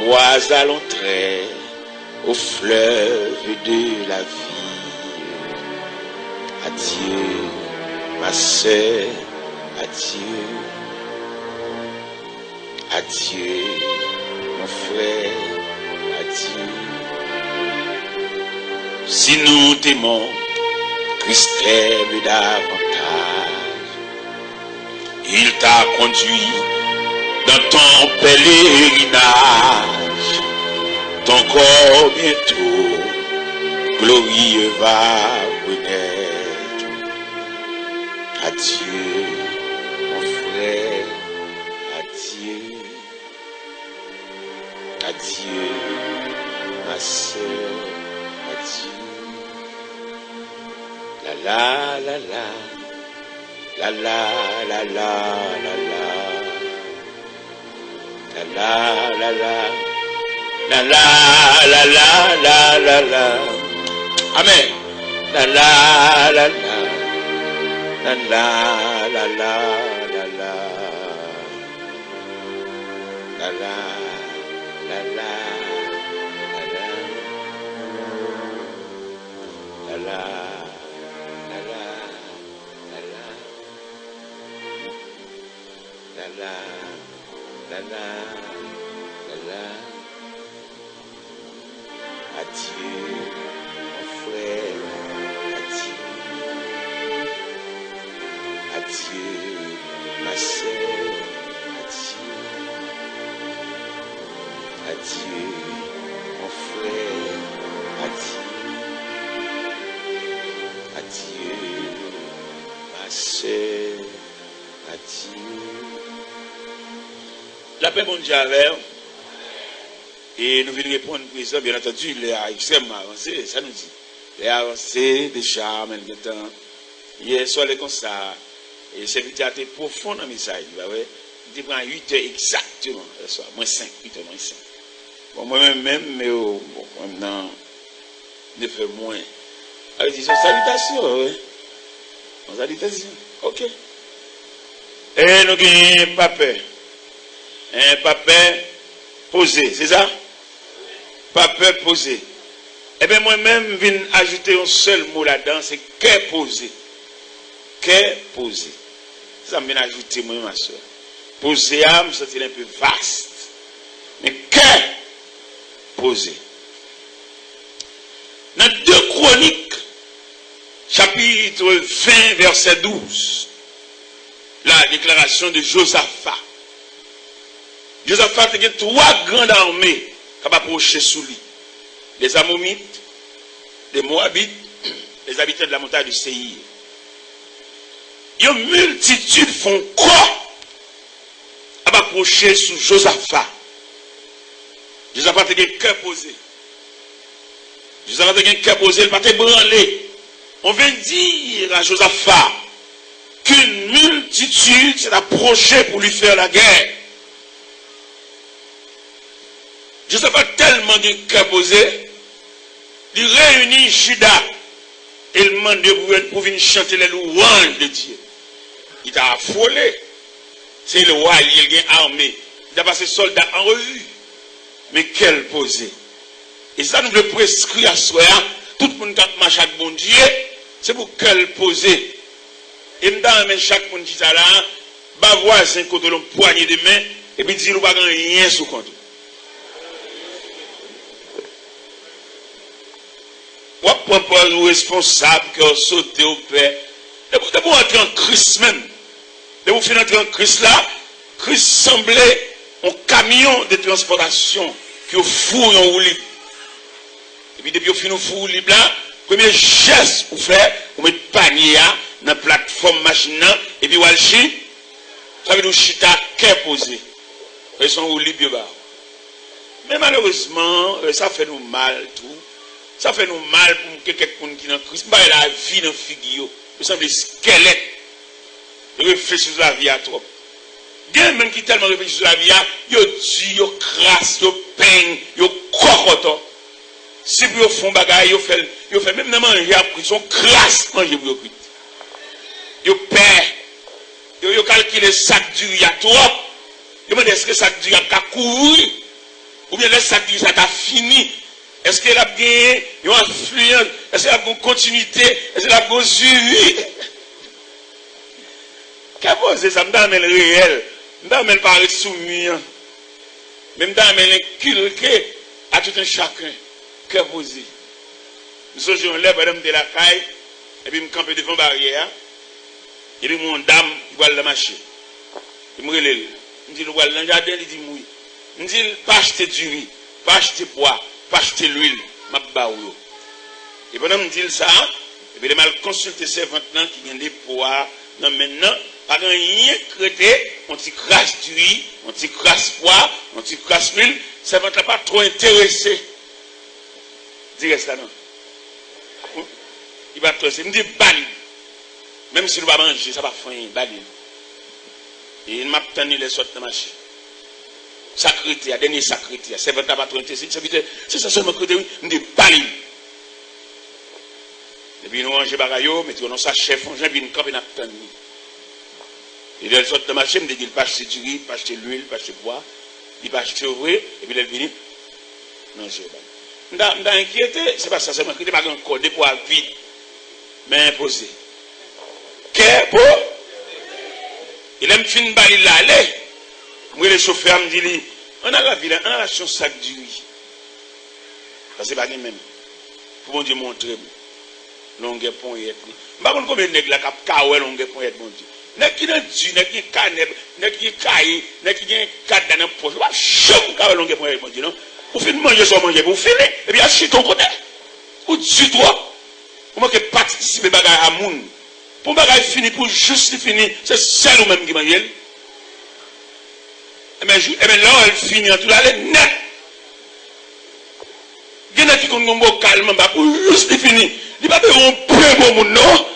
bois à l'entrée au fleuve de la vie. Adieu, ma sœur, adieu. Adieu, mon frère, adieu. Si nous t'aimons, Christ t'aime davantage. Il t'a conduit dans ton pèlerinage. Ton corps bientôt glorieux va renaître. Adieu, mon frère, adieu. Adieu, ma sœur, adieu. La la la la, la la la la la la, la la la la, la la la la la la la. Amen. La la la la, la la la la la la, la la. La la la la la la la la la la. Adieu, mon frère, adieu. Adieu, ma sœur, adieu. Adieu, mon frère, adieu. Adieu, ma sœur, adieu. La paix mondiale, et nous venons répondre présent, bien entendu, il est extrêmement avancé, ça nous dit. Il est avancé déjà, maintenant. Hier soir, les comme ça, et c'est une théâtre profond dans le message, il prend 8 heures exactement, le soir, moins 5, 8 heures moins 5. Bon, moi-même, mais bon, maintenant, ne fait moins. Alors, disons, salutation, oui. Salutation, ok. Et nous avons un papier. Un papier posé, c'est ça? Papier posé. Eh bien, moi-même, je viens ajouter un seul mot là-dedans, c'est qu'est posé. Qu'est posé. Ça me vient ajouter, moi, ma soeur. Posé, me sentir un peu vaste. Mais qu'est posé. Dans 2 Chroniques, chapitre 20, verset 12, la déclaration de Josaphat. Josaphat a 3 grandes armées qui ont approché sous lui. Les Ammonites, les Moabites, les habitants de la montagne de Séir. Une multitude font quoi à approcher sous Josaphat. Josaphat a un cœur posé. Josaphat a un cœur posé, il va te branler. On vient dire à Josaphat qu'une multitude s'est approchée pour lui faire la guerre. Josaphat tellement un cœur posé, il réunit Juda et il demande pour venir chanter les louanges de Dieu. Il t'a affolé. C'est le roi, il est armé. Il a passé soldats en revue. Mais quel posé. Et ça nous le prescrit à soi. Tout le monde qui marche avec bon Dieu, c'est pour quel posé. Et nous avons chaque monde qui est là, bah voisin côté l'homme poignée de main, et puis dire nous pas rien sous compte. Ou pas responsable qui a sauté au père. De vous entrer en Christ même. De vous finir entrer en Christ là, Christ semblait un camion de transportation qui est fou en roue libre. Et puis depuis vous finissez fou libre là, premier geste vous faites, vous mettez panier dans la plateforme machine et puis vous allez chier, ça veut dire chita qu'est posé. Ils sont roue libre bas. Mais malheureusement, ça fait nous mal tout. Ça fait nous mal pour quelqu'un qui est dans Christ. Mais la vie dans la figure, il semble squelette. Il réfléchit sur la vie à trop. Il y a même qui tellement réfléchit sur la vie, il dit, il crasse, il peigne, il cocotte. Si vous faites des choses, il fait même manger à prix, ils crasse manger pour vous. Il perd. Il calcule le sac du riz à trop. Il demande est-ce que le sac du riz a couru. Ou bien laisse ça dire ça t'a fini. Est-ce qu'elle a gagné une influence? Est-ce qu'elle a une continuité? Est-ce qu'elle a un suivi? Qu'est-ce que ça me donne le réel? Me donne pas soumis. Mais me donne l'inculqué à tout un chacun. Qu'est-ce que c'est? Nous sommes en l'air, madame de la caille, et puis me camper devant la barrière. Et puis mon dame, il va le marcher. Il me relève. Il me dit, dans le jardin, il dit, oui. Il me dit, pas acheter du riz, pas acheter poids, pas acheter l'huile, ma baou. Et pendant que je me dis ça, et puis il m'a consulté ces 20 ans qui ont des poids. Non, maintenant, pas rien créé, on t'y crasse du riz, on t'y crasse poids, on t'y crasse l'huile. Ça ne va pas trop intéressé. Dis ça non. Il va trop intéressé. Il me dit, bali. Même si il va manger, ça va faire un bali. Et il m'a tenu les sortes de marché. Sacrité, dernier sacrité, c'est votre pas trop intéressé. C'est ça seulement que oui, il me dit, bali. Et puis nous mangeons bagayo, mais on sa chef, on vient une camp et n'a il a sorte de marché, il me dit qu'il pas acheter du riz, pas acheter l'huile, pas acheter bois, il pas acheter ouvrier, et puis il vient. Non, je ne pas. Je suis inquiété, c'est pas ça, c'est moi qui n'ai pas encore des poids vides, mais imposé. Qu'est-ce pour? Il aime finir par il aller. Moi, le chauffeur me dit, on a la ville, on a la chance sac du riz. Ça, c'est pas le même. Pour mon Dieu montrer. Longue point y est. Je ne sais pas combien de nègres là qui ont longue point y est, mon Dieu. Nègres qui ont du, nègres qui caneb, nègres qui caillent, nègres qui ont 4 dans la poche. Je ne sais pas longue point y est, mon Dieu, non? Vous finissez manger sans manger, vous finissez, et puis achetez ton côté. Ou du droit. Vous manquez participer à bagaille à moun. Pour bagaille fini, pour juste finir, c'est celle ou même qui mange. Et bien là, elle finit en tout là, elle est nette. Il y en a qui ont un mot calme, pour juste finir. Il n'y a pas de peu bon moun, non?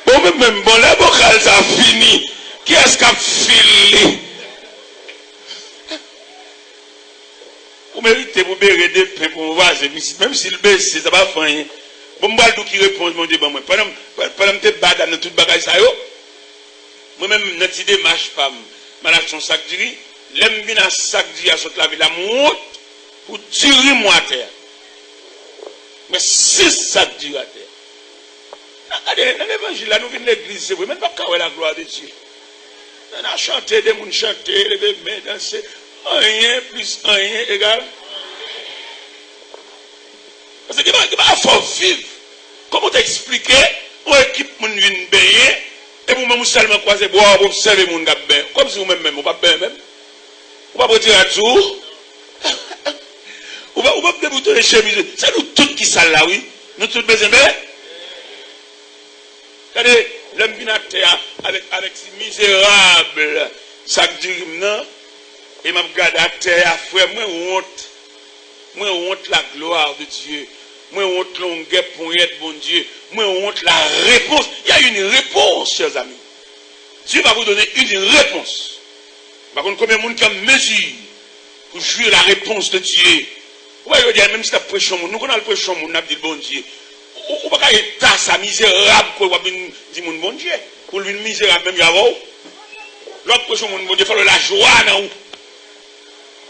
Bon, même bon, la bocale, ça a fini. Qui est-ce qui a filé? Vous méritez pour bérer des pains pour vous voir, même si le baisse, ça va faire. Bon, moi, le qui répond, mon Dieu, moi, pendant que tu es badam dans toute bagage, ça, moi-même, notre idée marche pas. Je suis un sac de riz, l'aime bien un sac de riz à sauter la ville, la monte pour tirer moi à terre. Mais 6 sacs de riz à terre. Regardez, dans l'évangile, là, nous venons de l'église, c'est vrai, même pas qu'à la gloire de Dieu. On a chanté, des gens chanté, levé mains, dansé. Rien plus rien égal. Parce que il va faut vivre. Comment t'expliquer? On équipe mon vin baigner et vous même seulement croiser boire pour observer mon gars bain. Comme si vous même on pas bain même. On va pas dire à tout. On va débouter les chemises. C'est nous tous qui sale là, oui. Nous tous besoin de. Regardez, l'homme vient à terre avec ces misérables sacs du non. Et m'a regardé à terre, frère, moi honte la gloire de Dieu. Moi honte longueur pour être bon Dieu. Moi honte la réponse. Il y a une réponse, chers amis. Dieu va vous donner une réponse. Par contre, combien de monde qui a mesure pour jouir la réponse de Dieu? Vous voyez, même si tu as prêché au monde, nous connaissons le prêché au monde, nous avons dit bon Dieu. Ou pas qu'il y ait ça misérable pour dire mon bon Dieu. Pour lui, misérable, même, il y a l'autre prêché au monde, bon Dieu, il faut la joie dans vous.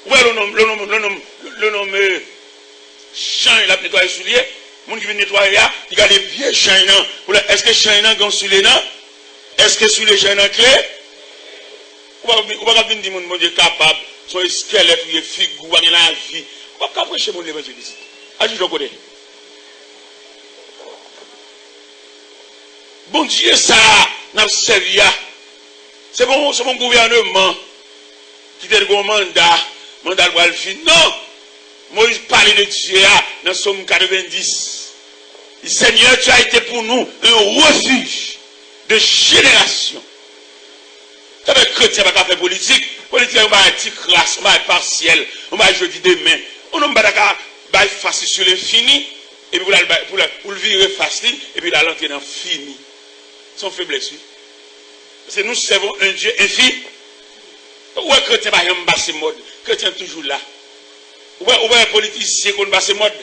Ouais, le nom champ, il a nettoyé les souliers. Le monde qui vient nettoyer, il a des vieux champs. Est-ce que champ est dans souliers? Est-ce que souliers champ est clé? Ou pas venir dire, mon Dieu, capable, son squelette, ou figure, ou la vie. Ou pas prêcher mon évangéliste. Ajoute le côté. Bon Dieu, ça, n'a servi à. C'est mon gouvernement qui te le mandat. Mandat le fin. Non! Moïse parlait de Dieu dans Somme 90. Le Seigneur, tu as été pour nous un refuge de génération. Tu as chrétien, pas faire politique. Politique, on va être crasse, on va être partiel, on va être jeudi demain. On ne va pas facile sur l'infini, et puis pour le virer facile, et puis la l'entrer dans fini. Son faiblesse. Parce que nous servons un Dieu infini. Où est chrétien, par exemple, basse mode? Chrétien toujours là. Où est un politicien qu'on basse mode?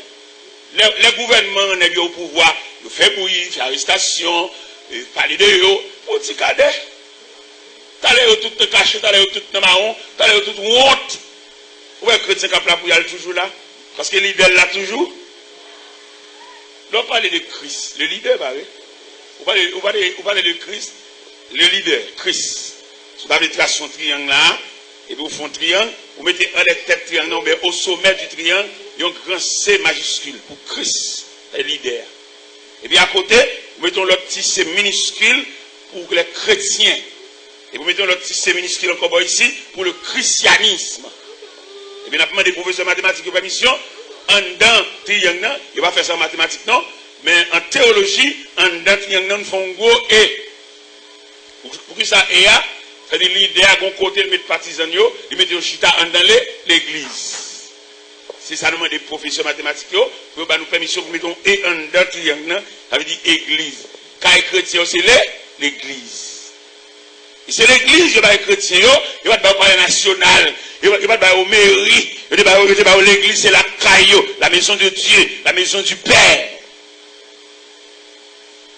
Les gouvernements, on est au pouvoir, ils font bouillir, ils font arrestation, ils parlent de eux, petit cadet. T'allez tout caché, t'allez tout marron, t'allez tout honte. Où pourquoi le chrétien qui là pour y aller toujours là? Parce que le leader là toujours. Donc, parler de Christ, le leader, pareil. Vous parlez de Christ, le leader, Christ. Vous avez tracé un triangle là, et puis vous faites un triangle, vous mettez un des têtes triangle, mais au sommet du triangle, il y a un grand C majuscule pour Christ, le leader. Et puis à côté, vous mettez l'autre petit C minuscule pour les chrétiens. Et vous mettez l'autre petit C minuscule encore ici pour le christianisme. Et bien, après, des professeurs mathématiques de permission, en dedans, triangle, il va faire ça en mathématiques, non? Mais en théologie, en dedans, triangle, nous font gros et. Pour que ça ait, c'est-à-dire l'idée à un côté, de mettre partisans, ils mettent au chita en dans l'église. C'est ça, nous demandons des professeurs mathématiques, pour nous permission de mettre et en dedans, triangle, ça veut dire église. Quand les chrétiens, c'est l'église. Et c'est l'église, il va être chrétien, il va être palais national, il va être au mairie, il va être l'église, c'est la caillou, la maison de Dieu, la maison du Père.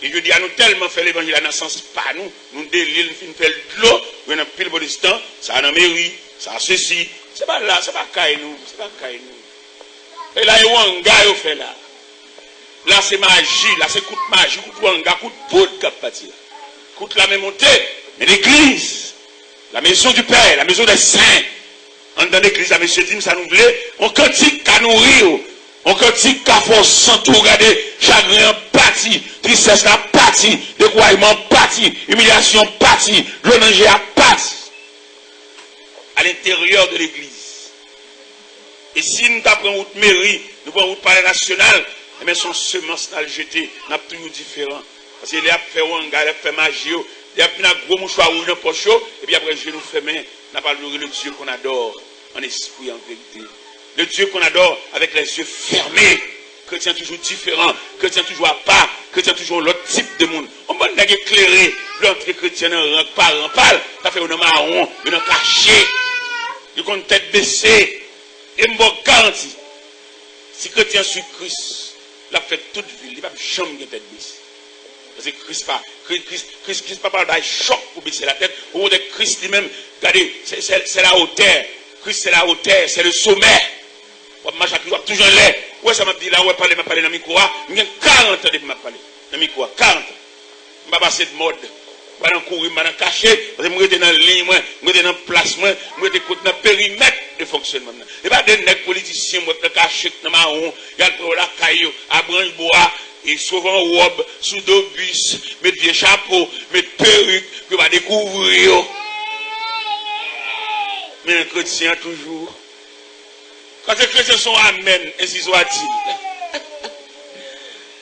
Et je dis à nous tellement fait l'évangile à la naissance, pas nous, nous délire, nous faisons de l'eau, nous avons pile de temps, ça a dans la mairie, ça a ceci, c'est pas là, c'est pas caillou nous, c'est pas caillou nous. Et là, il y a un gars qui fait là. Là, c'est magie, là, c'est coup de magie, coup de wanga, coup de poudre qui a parti là. Coup de la même montée. Mais l'église, la maison du Père, la maison des saints, en dans l'église, la monsieur dit, ça nous voulait, on cantique qu'à nourrir, on cantique qu'à force tout regarder, chagrin parti, tristesse n'a parti, découragement parti, humiliation parti, le danger a parti. À l'intérieur de l'église. Et si nous prenons route mairie, nous prenons route palais national, eh bien son semence n'a jeté, n'a toujours différent. Parce qu'il a fait un gars, il a fait magie, il y a un gros mouchoir rouge dans le poche, et puis après, je nous ferme, n'a pas le Dieu qu'on adore, en esprit, en vérité. Le Dieu qu'on adore avec les yeux fermés. Chrétien toujours différent, chrétien toujours à part, chrétien toujours l'autre type de monde. On va nous éclairer, l'entrée chrétienne en rang par rang, ça fait un marron, un caché, une tête baissée, et me garantit, si chrétien suit Christ, il a fait toute vie, il ne va jamais une tête baissée. Parce que Christ pas de choc pour baisser la tête. Au de Christ lui-même, regardez, c'est la hauteur. Christ c'est la hauteur, c'est le sommet. Moi, j'ai toujours l'air. Ouais, ça m'a dit là, ouais, parler dans le micro. J'ai 40 ans de m'a parler dans le micro. 40 ans. Je vais passer de mode. Je vais courir, je vais cacher. Parce que je suis dans la ligne, je suis dans la place, je suis dans le périmètre de fonctionnement. Et pas des nègres politiciens, je suis caché dans ma marron, il y a la caillou, à branche bois. Et souvent robe, sous deux bus, mettre des chapeaux, mettre perruques, que va découvrir. Mais un chrétien toujours. Quand les chrétiens sont amen, ainsi soit-il.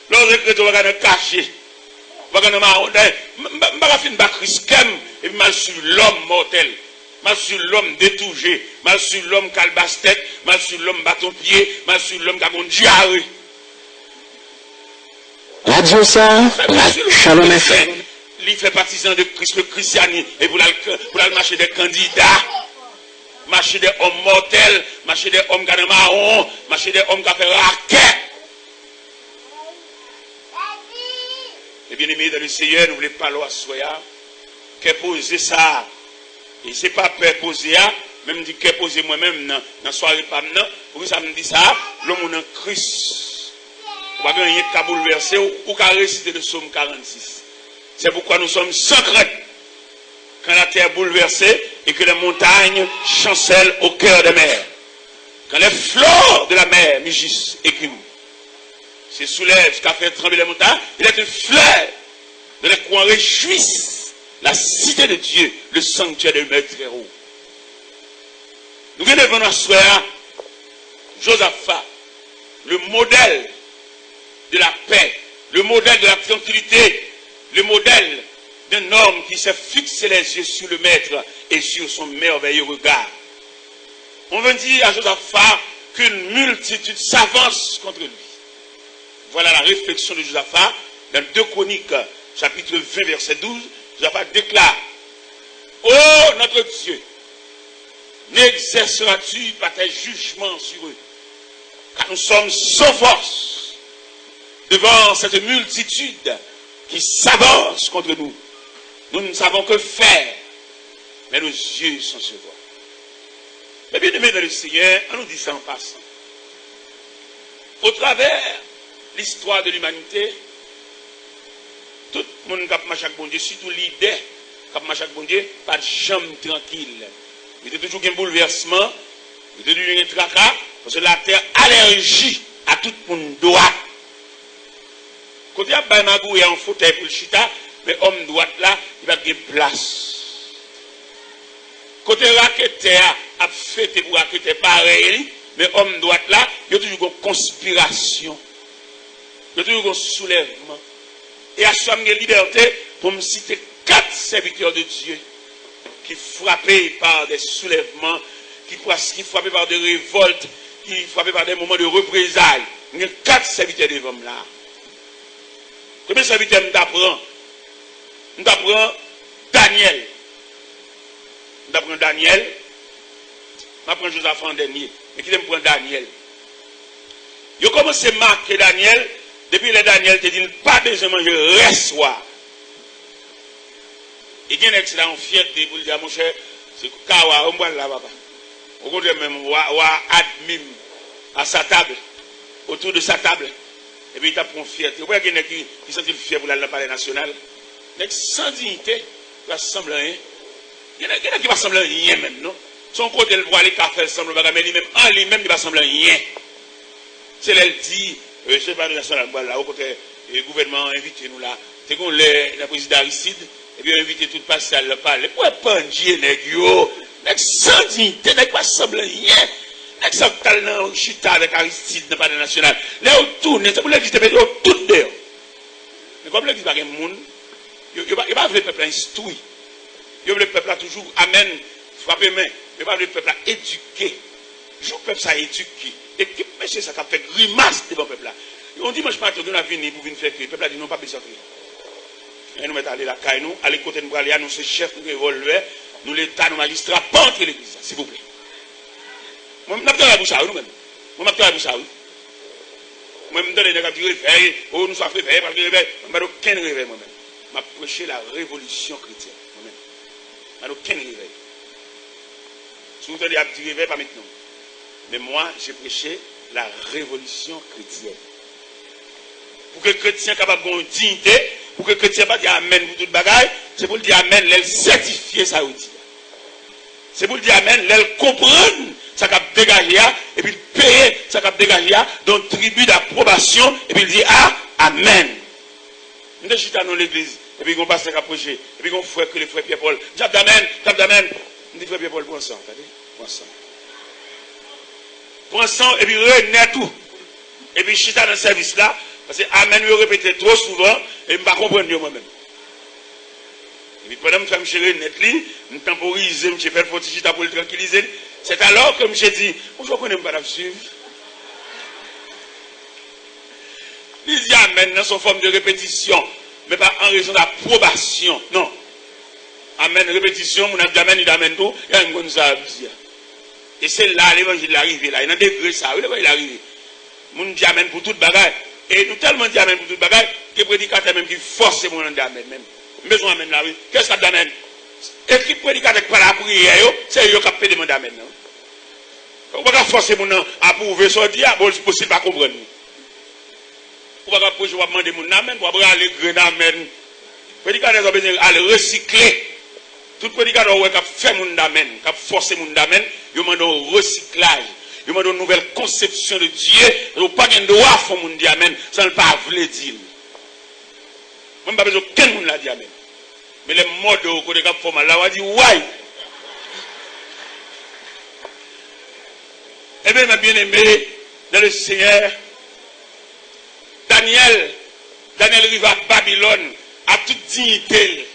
Lorsque les chrétiens vont cacher, vont marron, je vais finir Christ, et puis mal sur l'homme mortel, mal sur l'homme détougé, mal sur l'homme calbastet, mal sur l'homme bâton-pied, mal sur l'homme qui a une diarrhée. Radio ça, Shalom FM. Il fait partisan de Christ, le christianisme, et pour la marcher des candidats, marcher des hommes mortels, marcher des hommes qui ont marron, marcher des hommes qui ont fait raquette. Et bien aimé dans le Seigneur, nous voulons parler à soi, qu'est poser ça. Et c'est pas peur poser, même dit qu'est poser moi-même dans la soirée, pour que ça me dit ça, l'homme en Christ. On va gagner qu'à bouleverser ou qu'à réciter le psaume 46. C'est pourquoi nous sommes sans crainte quand la terre est bouleversée et que les montagnes chancellent au cœur des mers. Quand les flots de la mer mugissent et écument. Se soulève jusqu'à faire trembler les montagnes. Il est une fleur de les coins réjouissent la cité de Dieu, le sanctuaire de Maître très haut. Nous venons devant notre soeur Josaphat, le modèle de la paix, le modèle de la tranquillité, le modèle d'un homme qui s'est fixé les yeux sur le Maître et sur son merveilleux regard. On veut dire à Josaphat qu'une multitude s'avance contre lui. Voilà la réflexion de Josaphat dans 2 Chroniques, chapitre 20, verset 12. Josaphat déclare: ô notre Dieu, n'exerceras-tu pas tes jugements sur eux, car nous sommes sans force devant cette multitude qui s'avance contre nous. Nous ne savons que faire, mais nos yeux sont sur toi. Mais bien aimé dans le Seigneur, on nous dit ça en passant. Au travers l'histoire de l'humanité, tout le monde qui a marché avec bon Dieu, surtout l'idée qui a marché avec bon Dieu, pas de chambre tranquille. Il y a toujours un bouleversement, il y a toujours un tracas, parce que la terre allergie à tout le monde droit. Quand il y a un magou et un fauteuil pour le chita, mais homme droite là, il va avoir place. Côté raqueteur a fêté pour raqueter pareil, mais homme droite là, il y a toujours une conspiration. Il y a toujours un soulèvement. Et à ce moment de liberté, pour me citer 4 serviteurs de Dieu qui frappaient par des soulèvements, qui frappaient par des révoltes, qui frappaient par des moments de représailles. Il y a 4 serviteurs de l'homme là. Combien de serviteurs nous apprend? Nous apprend Daniel. Nous apprend Daniel. Nous apprend Josaph en dernier. Mais qui me prend Daniel? Il a commencé à marquer Daniel. Depuis le Daniel te dit pas besoin de manger, reste soir. Et il y a un excellent fierté pour dire, mon cher, c'est Kawa, on va là, papa. Au contraire, même, ou admim à sa table, autour de sa table. Et puis il t'a pris fierté. Vous voyez qu'il y a qui sont fiers pour la palais national? Il y a sans dignité, qui va sembler rien. Il y en a qui va sembler rien même, non? Son côté, le voit les cafés, semble mais lui-même, en lui-même, il va sembler rien. C'est là, il dit, je ne sais pas, national, là, au côté, le gouvernement invité nous là. C'est qu'on la présidente Aristide, et puis invité toute passe à le parler. Pourquoi pas Dieu, négio? Sans dignité, n'est pas semblant rien. N'est pas talent, chita avec Aristide, n'est pas de national. Là, où tourne, c'est pour l'église, mais tout dehors. Mais comme l'église, il n'y a pas de monde, il n'y a pas le peuple instruit. Il y a le peuple toujours, amen, frapper main. Il n'y a pas le peuple éduqué. Je peuple ça éduqué. Et qui monsieur ça fait grimace devant le peuple là. On dit, moi je pense que nous avons venu pour venir faire que le peuple a dit non, pas besoin de faire. Et nous mettons aller la caille, nous, aller côté nous aller annoncer chef, nous revolver, nous l'État, nous magistrats, pas entrer l'église, s'il vous plaît. Moi, je m'appelle la bouche à nous-mêmes. Moi, je m'appelle la bouche à nous. Moi, je me donne des gens qui réveillent, oh, nous sommes réveillés, parce que réveil, je n'ai aucun réveil moi-même. Je prêché la révolution chrétienne, moi-même. Je n'ai aucun réveil. Si vous avez dit réveil, pas maintenant. Mais moi, j'ai prêché la révolution chrétienne. Pour que le chrétien soit capable de dignité, pour que le chrétien pas dire amen pour toute bagaille, c'est pour le dire amen, l'elle certifier ça aussi. C'est pour le dire amen, l'elle comprendre ça qu'a dégagé, et puis payer ça qu'a dégagé, donc tribu d'approbation, et puis il dit amen. Nous sommes dans l'église, et puis on passe à prêcher, et puis on fait que les frères Pierre-Paul, jab d'amen, on dit frère Pierre-Paul, prends ça, regardez, prends ça. Prends ça, et puis renaît tout. Et puis chita dans le service là, parce que amen, je répète trop souvent, et je ne vais pas comprendre moi-même. Et puis pendant que je fais renaître, je temporise, je fais le petit chita pour le tranquilliser. C'est alors que je dis, bonjour, je ne connais pas la suivre. Il dit amen dans son forme de répétition, mais pas en raison d'approbation. Non. Amen, répétition, mon amen, il amène tout, il y a une bonne chose. Et c'est là l'évangile arrivé, là. Il y a un degré ça, oui, il est arrivé. Mon dit amen pour toute bagaille. Et nous tellement dit amen pour toute bagaille, que le prédicateur même qui force mon nom d'amen même. Besoin amen là, oui. Qu'est-ce que ça d'amen? Et qui prédicateur par la prière, c'est eux qui ont fait demander amen. On ne peut pas forcer mon nom à prouver son diable, c'est possible pas comprendre. On ne peut pas demander mon amen, pour aller grainer amen. Le prédicateur a besoin d'aller recycler. Tout prédicateur qui a fait mon amen, qui a forcé mon amen, il demande un recyclage. Il demande une nouvelle conception de Dieu. Il n'y a pas de droit à faire mon amen, sans ne pas vouloir dire. Moi, je n'ai pas besoin qu'un monde l'a dit amen. Mais les modes au côté de la forme, là, on dit ouais. Eh bien, mes bien-aimés, dans le Seigneur, Daniel arrive à Babylone, à toute dignité.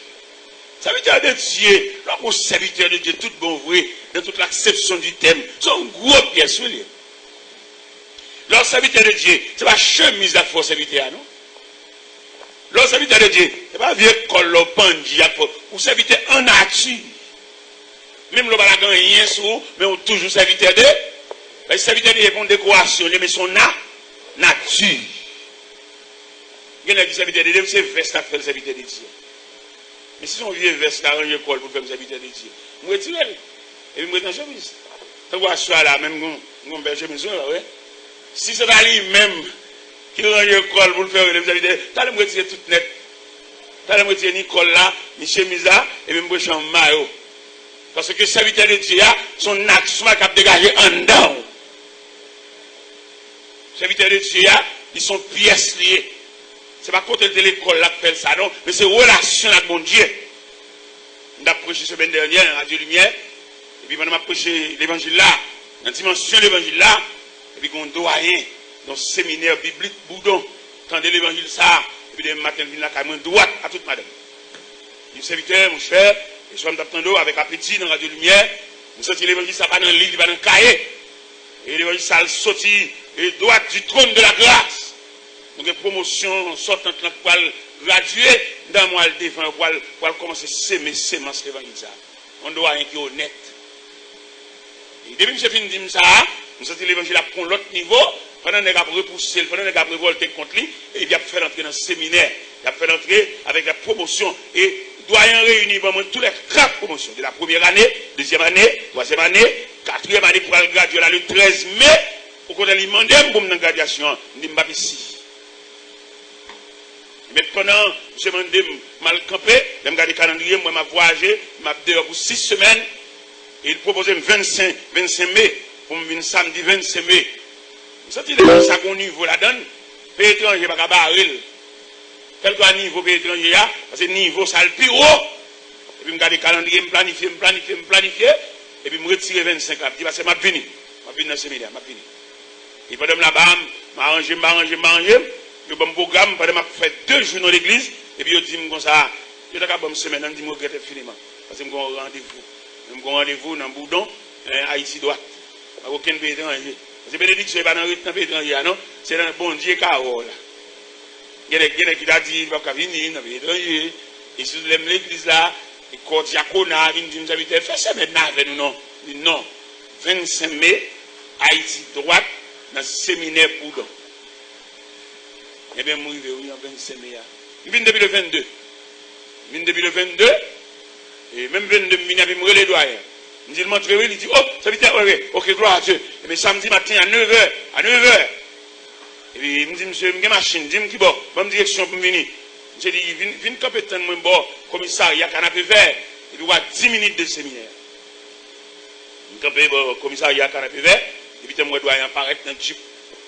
Serviteur de Dieu, l'homme serviteur de Dieu, tout bon vrai, dans toute l'acception du thème, c'est un gros pièce. Leur serviteur de Dieu, ce n'est pas chemise à faire serviteur, non? Leur serviteur de Dieu, ce n'est pas vieux col, le pandji, ou serviteur en nature. Même le balagan rien sur, mais on toujours serviteur de Dieu. Le serviteur de Dieu, il y a une décoration, mais son nature. Il y a des serviteurs de Dieu, c'est veste à faire le serviteur de Dieu. Mais si on vient veste à un école pour faire le serviteur de Dieu, je me retire, et je me mets dans la chemise. Tu vois ça là, même mon berger maison là, ouais. Si c'est à lui-même qui rend l'école pour le faire, vous avez dit, t'as le retirer tout net. T'as le retirer Nicole là, ni chemise là, et même pour en maillot. Parce que serviteur de Dieu, son action a dégagé en dedans. Serviteur de Dieu, ils sont pièces liées. Ce n'est pas côté de l'école là qui fait ça, non, mais c'est relation avec mon Dieu. On a prêché la semaine dernière à Radio Lumière, et puis on a prêché l'évangile là, dans la dimension de l'évangile là, et puis on doit rien dans le séminaire biblique Boudon, tendez l'évangile ça, et puis le matin, on vient là, on droite à toute madame. Le serviteur, mon cher, et soit m'attendons avec appétit dans Radio Lumière, nous sortons l'évangile ça pas dans le livre, pas dans le cahier, et l'évangile ça le sorti, et droite du trône de la grâce. Donc, les promotions sortantes pour graduer dans le mois de défense, pour commencer à s'aimer, sémence l'évangile. On doit être honnête. Et depuis que j'ai fini de dire ça, nous sommes l'évangile à prendre l'autre niveau, pendant qu'on a repoussé, pendant qu'on a révolté contre lui, et il a fait entrer dans le séminaire, il a fait entrer avec la promotion, et doyen réunir tous les 4 promotions, de la première année, deuxième année, troisième année, quatrième année pour aller graduer là, le 13 mai, pour qu'on ait demandé pour une graduation, je dis ici. Mais pendant, je me demande mal campé, je me regarde le calendrier, moi, je voyagé, je suis dehors pour 6 semaines, et il proposait 25 mai, pour me venir samedi 25 mai. Vous savez, ça qu'on niveau la donne, pays étranger, pas baril. Quel que niveau pays étranger, parce que niveau, ça le plus haut. Et puis, je regarde le calendrier, je planifie, et puis, je me retire 25 là. Je dis, parce que je suis venu dans le séminaire, je suis venu. Et pendant là-bas, je m'arrange. Le bon programme, pendant que je fais 2 jours dans l'église, et puis je dis comme ça, je suis bonne semaine, je dis que je regrette infiniment. Parce que je suis rendez-vous. Je suis rendez-vous dans Boudon, Haïti droite. Aucun pays étranger. Parce que bénédiction n'est pas dans le pays étranger, non? C'est dans le bon Dieu Carole. Il y a des qui a dit, il va venir dans le pays étranger. Et si vous aimez l'église là, et quand Diacona vient nous inviter, faites ça maintenant avec nous, non? Non. 25 mai, Haïti droite, dans le séminaire Boudon. Eh bien, moi, je vais en 25 mai. Je viens depuis le 22. Je viens depuis le 22. Et même 22, je viens avec les doyens. Je dis, il dit, oh, ça veut dire, oui, ok, gloire à Dieu. Et bien, samedi matin à 9h. À 9h. Et puis, il me dit, monsieur, je vais machine. Je dis, bon, bonne direction pour venir. Je dis, viens compétent, moi, bon, commissariat, canapé vert. Et puis, il y a 10 minutes de séminaire. Je campé, bon, commissariat, canapé vert. Et puis, moi, doyen apparaître dans le Jeep.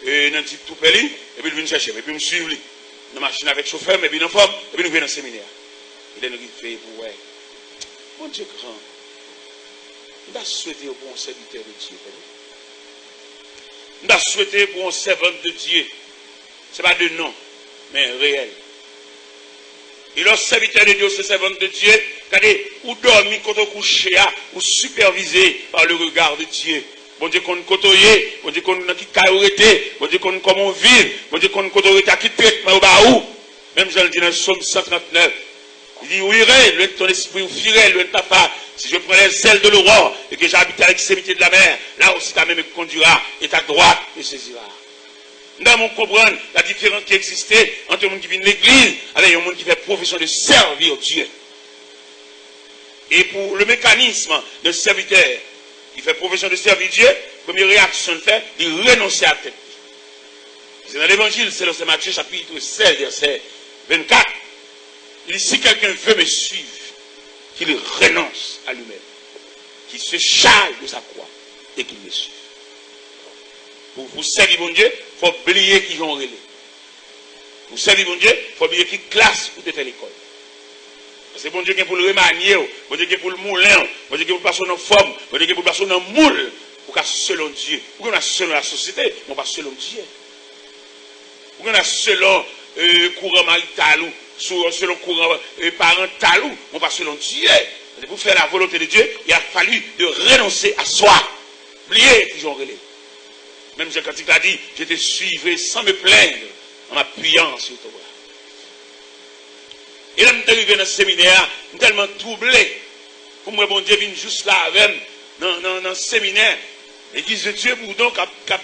Et dans le Jeep tout pelli. Et puis, il vient chercher. Et puis, il me suit. Dans la machine avec chauffeur, mais puis, dans forme. Et puis, nous venons dans le séminaire. Il est nous fait pour, ouais. Mon Dieu grand. Nous avons souhaité au bon serviteur de Dieu. Nous avons souhaité pour un servant de Dieu. Ce n'est pas de nom, mais réel. Et le serviteur de Dieu, ce servant de Dieu, regardez, ou dormi quand on couche, ou supervisé par le regard de Dieu. Bon Dieu, qu'on côtoie, bon Dieu, qu'on qui caillorité, bon Dieu, qu'on comment vivre, bon Dieu, qu'on côtoie, qui traitement au bas où. Même je le dis dans le psaume 139. Il dit, oui, ton esprit ou firait, le ta part. Si je prends les ailes de l'aurore et que j'habite à l'extrémité de la mer, là aussi ta main me conduira et ta droite me saisira. Nous devons comprendre la différence qui existait entre le monde qui vient de l'église avec le monde qui fait profession de servir Dieu. Et pour le mécanisme de serviteur qui fait profession de servir Dieu, première réaction de faire, il renoncer à la tête. C'est dans l'évangile, c'est dans Matthieu chapitre 16, verset 24. Il dit, si quelqu'un veut me suivre, qu'il renonce à lui-même, qu'il se charge de sa croix et qu'il me suive. Pour servir mon Dieu, il faut oublier qu'ils ont relais. Pour servir mon Dieu, il faut oublier qu'ils classent pour te faire l'école. Parce que bon Dieu qui est pour le remanier, bon Dieu qui est pour le moulin, bon Dieu qui est pour passer dans forme, bon Dieu qui est pour passer dans moule, pour qu'à selon Dieu. Pour qu'on a selon la société, mais pas selon Dieu. Pour qu'on a selon courant marital ou selon courant parental ou pas selon Dieu. Pour faire la volonté de Dieu, il a fallu de renoncer à soi. Oubliez qu'ils ont relais. Même quand il a dit, je te suivrai sans me plaindre, en m'appuyant sur ton bras. Et là, nous sommes arrivés dans le séminaire, nous sommes tellement troublés. Pour moi, bon Dieu vient juste là avec dans le séminaire. L'église de Dieu, pour donc, cap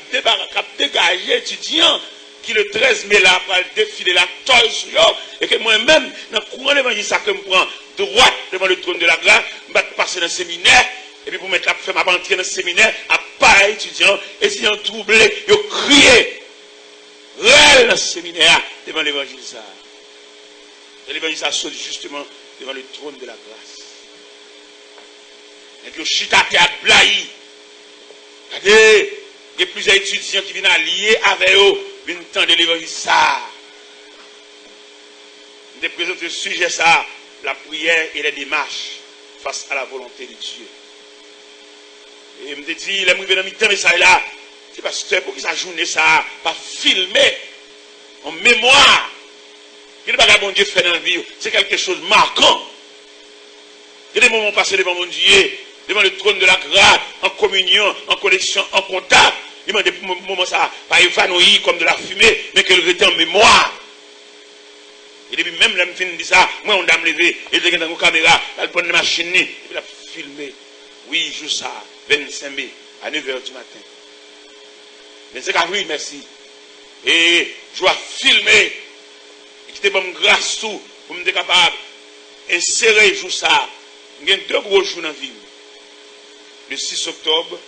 dégager étudiants qui le 13 mai là, va défiler la toile sur eux, et que moi-même, dans le courant de l'évangile, ça que me prend droite devant le trône de la grâce, je vais passer dans le séminaire, Et puis pour mettre la femme à entrer dans le séminaire, à pas étudiants troublés, ils crié. Réel dans le séminaire devant l'évangile ça. Et l'évangile ça saute justement devant le trône de la grâce. Et puis chita qui a blahi. Regardez, il y a plusieurs étudiants qui viennent allier avec eux, viennent entendre l'évangile ça. Je présente le sujet ça, la prière et les démarches face à la volonté de Dieu. Et je me dis, il est arrivé dans mi-temps, mais ça est là. C'est parce que pour que sa journée, ça pas filmé en mémoire. Quel bagage bon Dieu fait dans la vie, c'est quelque chose de marquant. Il y a des moments passés devant mon Dieu, devant le trône de la grâce, en communion, en connexion, en contact. Il y a des moments ça, pas évanoui comme de la fumée, mais qu'elle était en mémoire. Et depuis même là, je me dis ça, moi on a me lever, et je dans une caméra, elle prend une machine, et puis elle a filmé. Oui, jour ça, 25 mai, à 9h du matin. 25 avril, merci. Et je dois filmer, et qui te donne grâce tout, pour me être capable d'insérer jour ça. Il y a 2 gros jours dans la vie. Le 6 octobre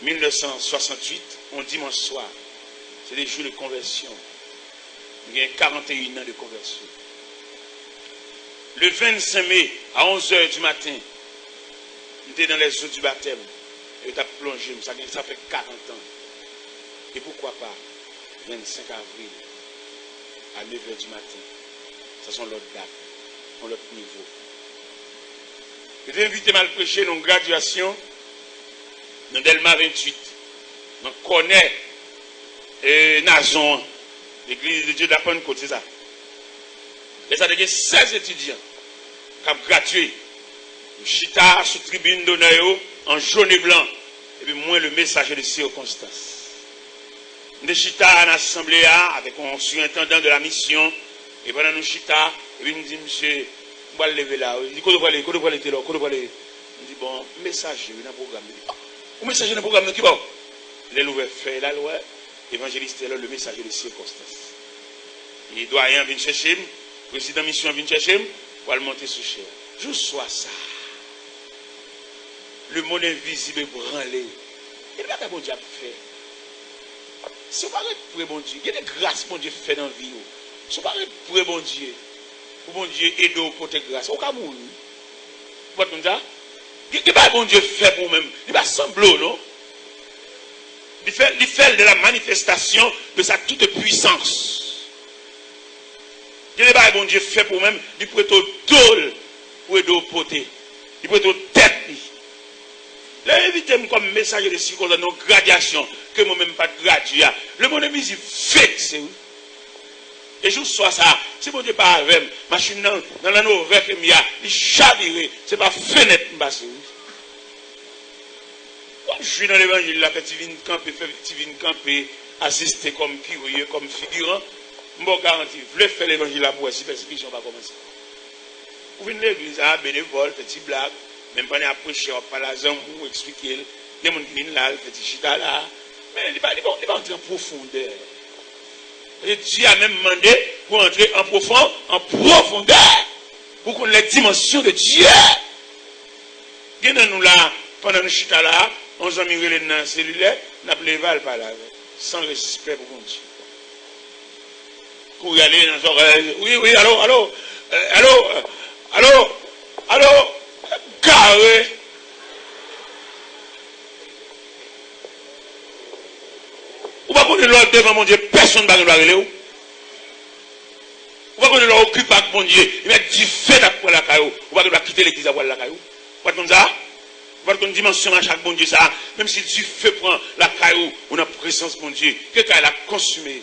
1968, on dimanche soir. C'est des jours de conversion. Il y a 41 ans de conversion. Le 25 mai, à 11h du matin, j'étais dans les eaux du baptême. Et j'étais plongé, ça fait 40 ans. Et pourquoi pas 25 avril, à 9h du matin. Ça sont l'autre date, à l'autre niveau. J'étais invité à le prêcher dans une graduation, dans Delma 28. On connaît Nazon. L'église de Dieu de la Pentecôte, c'est ça. Et ça a été 16 étudiants qui ont gradué. Chita sous tribune d'honneur en jaune et blanc. Et puis moi, le messager de circonstance. Nous chita en assemblée avec un surintendant de la mission. Et pendant nous chita, et puis nous dit, monsieur, on va le lever là. Il dit, qu'on doit aller là, qu'on doit aller. Il dit, bon, messager dans le programme. Ou messager dans le programme, qui va? Il est ouvert, fait la loi. Évangéliste est là, le messager de circonstance. Et doyen vient chercher, président mission vient chercher, pour le monter sous chair. Je sois ça. Le monde invisible est branlé. Et là, qu'est-ce que bon Dieu fait? Si on ne parle pas de bon Dieu, il y a des grâces que bon Dieu fait dans la vie. Si on parle pas de bon Dieu, pour bon Dieu aider au côté grâce, au cas où. Vous voyez comme ça? Il n'y a pas bon Dieu fait pour même. Il n'y a pas semblant, non? Il fait de la manifestation de sa toute puissance. Il n'y a pas bon Dieu fait pour même. Il peut être au dôle pour aider au poté. Il peut être au tête. Là, évitez-moi comme messager de circonstance, nos gradations, que moi-même pas de gradué. Le monde est fait, c'est où? Et je sois ça, si mon Dieu pas avec machine dans la nouvelle que il chaviré, c'est pas fenêtre, c'est où? Je suis dans l'évangile, là, petit vin camper, assister comme curieux, comme figurant. Je vous garantis, je voulais faire l'évangile là pour si persécution va commencer. Vous venez de l'église, bénévole, petit blague, même pas à prêcher, pas la zone pour expliquer. Il y a des gens qui viennent là, petit chita là. Mais il va entrer en profondeur. Et Dieu a même demandé pour entrer en profondeur, pour qu'on ait les dimensions de Dieu. Il y a nous là, pendant le chita là, on s'est mis dans la cellulaire, on a appelé Val par là, sans respect pour mon Dieu. Pour y aller dans les oreilles, oui, allô, carré. Ou pas qu'on est là devant mon Dieu, personne ne va regarder où. Ou pas qu'on est là occupé avec mon Dieu, il va être du fait d'après la caillou. Ou pas qu'on doit quitter l'église à la caillou. Pas comme ça? Parce qu'on dimension à chaque bon Dieu, ça, même si Dieu fait prendre la caillou, on a présence mon Dieu, que quand elle a consumé.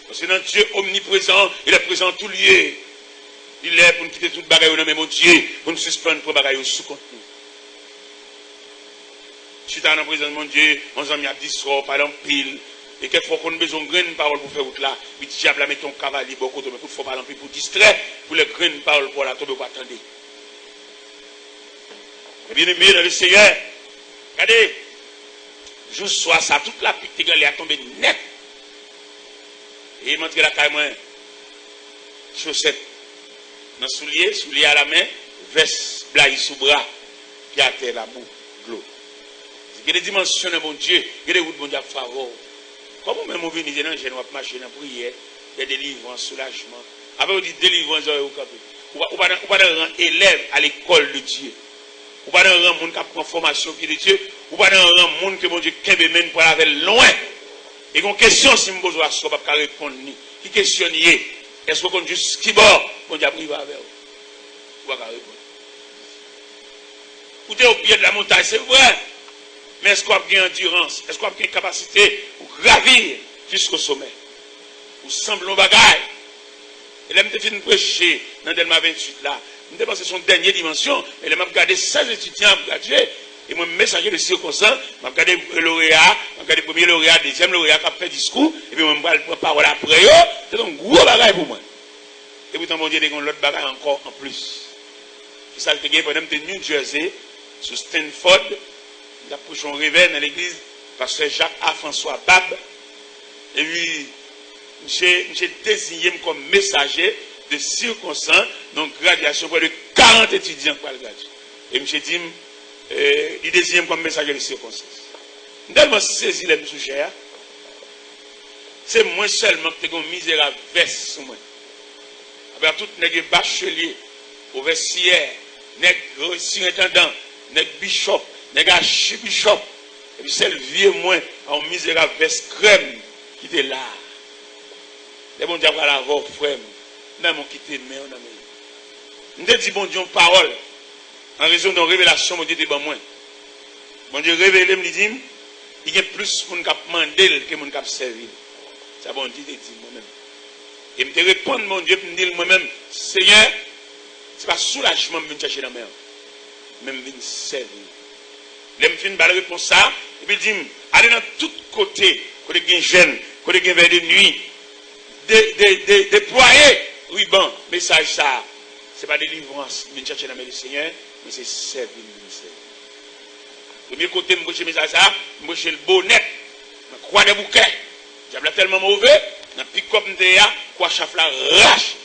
Parce que dans Dieu omniprésent, il est présent tout lieu. Il est pour nous quitter toute bagaille, mais mon Dieu, pour nous suspendre pour bagaille sous compte nous. Je suis dans la présence de mon Dieu, on a dit soir, par pile. Et quelquefois qu'on a besoin de graines paroles pour faire route là, puis le diable a mis ton cavalier beaucoup, mais pour faire pile pour distraire, pour les graines paroles pour la tomber pour attendre. Bien aimé dans le Seigneur, regardez, je sois ça, toute la pique elle est tombée net. Et il m'a montré la caille, moi, chaussette, dans soulier à la main, veste, blaye sous bras, puis à terre la boue. Il y a des dimensions de mon Dieu, il y a des routes de mon Dieu à favor. Comment même on vient dans le jeune, on va marcher dans la prière, il y a des délivrance, soulagement. Après, on dit délivrance, on va dans un élève à l'école de Dieu. On va dans un monde qui prend formation de Dieu. On va dans un monde que mon Dieu mène pour aller loin. Et une question, si je me pose à ce qu'on va répondre, qui questionne, est-ce qu'on juste qui bord, mon Dieu a privé avec vous? On va répondre. Vous êtes au pied de la montagne, c'est vrai. Mais est-ce qu'on a une endurance? Est-ce qu'on a une capacité pour gravir jusqu'au sommet? Ou semblons bagaille. Et là, je me suis prêcher dans Delma 28 là. Je me pense que c'est son dernière dimension. Et là, je me regardé 16 étudiants à graduer. Et moi, messager de circonstance, je me regardé le lauréat, je me regardé le premier lauréat, le deuxième lauréat qui a fait discours. Et puis, je me regardé la parole après. C'est un gros bagaille pour moi. Et pourtant, mon Dieu, il y a l'autre bagaille encore en plus. C'est ça que j'ai pendant que New Jersey, sur Stanford. Il a poussé un réveil dans l'église, pasteur Jacques A. François Bab. Et puis, j'ai désigné comme messager de circonstance, donc graduation pour de 40 étudiants pour le graduer. Et j'ai dit, il désigne comme messager de circonstance. Tellement saisi le sujet, c'est moi seulement qui ai un misérable veste sur moi. Avec tout les bachelier, au vestiaire, les surintendant, les bishop, les archibishop, et puis c'est le vieux moins en misérable veste crème qui était là. Les bons diables à la voix, frère, nous avons quitté, mais on a mis. Nous avons dit, bon Dieu, parole, en raison d'une révélation, mon Dieu, était bon moins. Mon Dieu, révélé, me dit, il y a plus de monde qui a demandé que de monde qui a servi. C'est bon Dieu, dit moi-même. Et me répondre, mon Dieu, me dire moi-même, Seigneur, ce n'est pas soulagement de me chercher dans la mer, mais me servir. Je me fais une balle réponse ça, et puis il dit, allez dans tous côtés, côté de jeunes, côté de vers de nuit, déployer, ruban, message ça. Ce n'est pas délivrance, je chercher dans la main du Seigneur, mais c'est servir le ministère. Premier côté, je cherche le message ça, je cherche le bonnet, je crois des bouquets. J'avais tellement mauvais, dans le pick-up, quoi, chaf la rache.